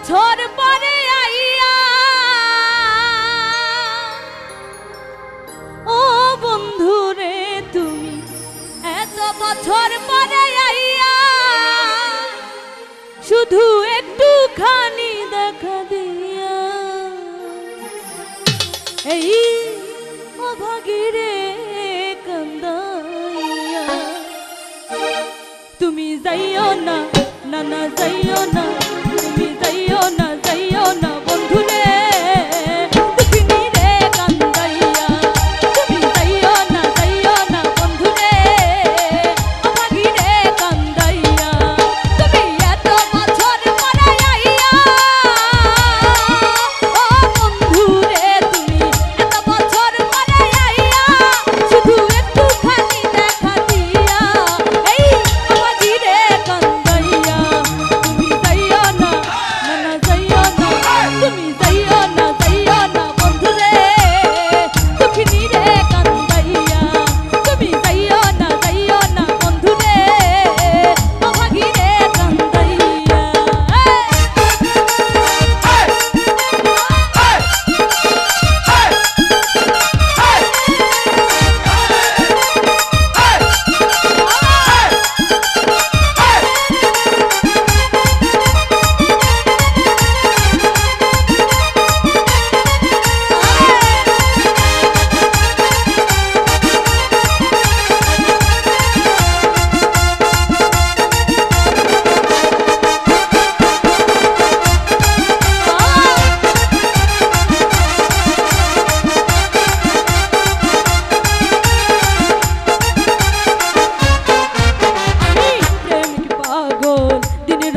বছর পরে আইয়া ও বন্ধু রে তুমি এত বছর পরে আইয়া শুধু একটুখানি দেখা দিয়া এই অভাগীরে কান্দাইয়া তুমি যাইও না না না যাইও না তুমি যাইও না বন্ধু রে দুঃখিনী রে কান্দাইয়া তুমি যাইও না বন্ধু রে অভাগী রে কান্দাইয়া তুমি এত বছর পরে আইয়া ও বন্ধু রে তুমি এত বছর পরে আইয়া শুধু একটুখানি দেখা দিয়া এই অভাগী রে কান্দাইয়া তুমি যাইও না না যাইও না তুমি যাইও না বন্ধু রে দুঃখিনী রে কান্দাইয়া তুমি যাইও না বন্ধু রে অভাগী রে কান্দাইয়া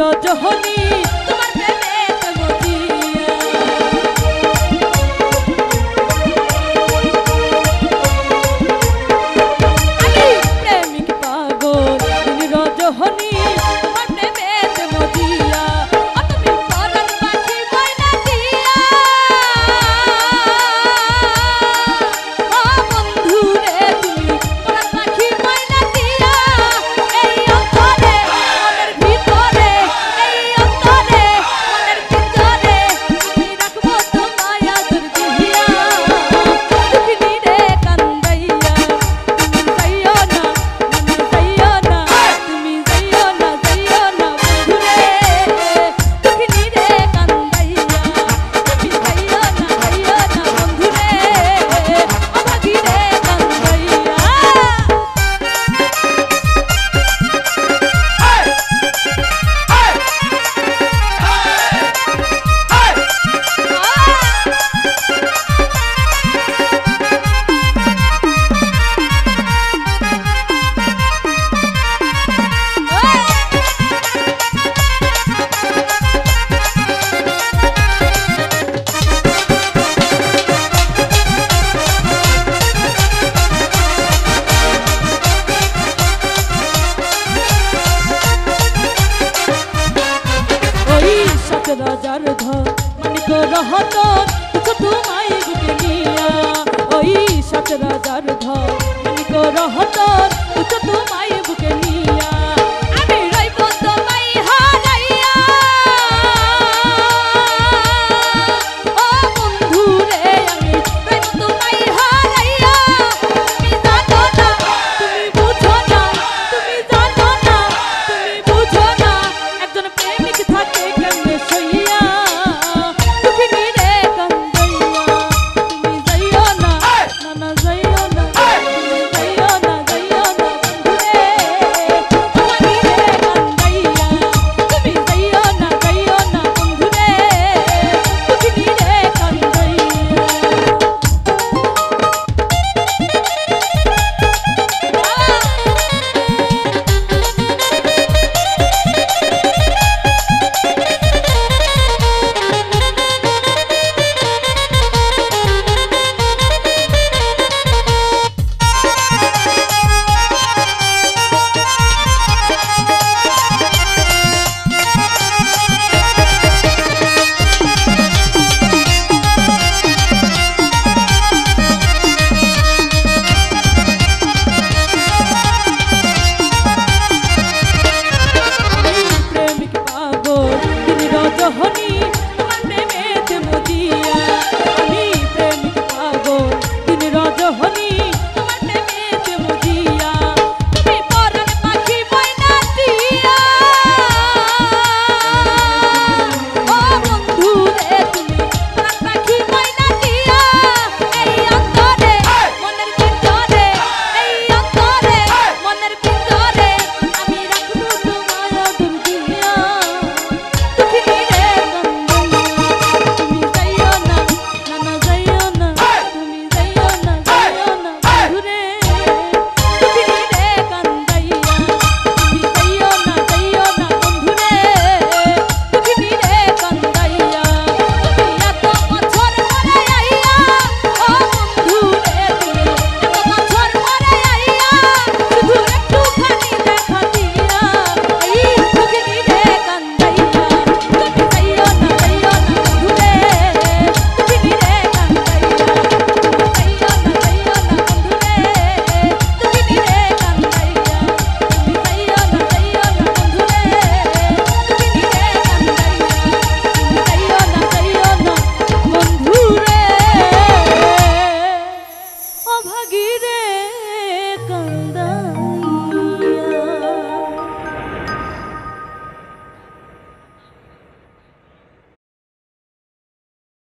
রজহনি তোমার প্রেমেতে মজিয়া আমি প্রেমিক পাগল তুমি রজহনি তোমার প্রেমেতে মজিয়া তুমি পরাণ পাখি ময়না দিয়া ও বন্ধু রে তুমি পরাণ পাখি ময়না দিয়া এই অন্তরে মনের ভিতরে রাজার ঘর মানিক রহতন তুছো তোমায় বুকে নিয়া ওই সাত রাজার ঘর মানিক রহতন তুছো তোমায় বুকে নিয়া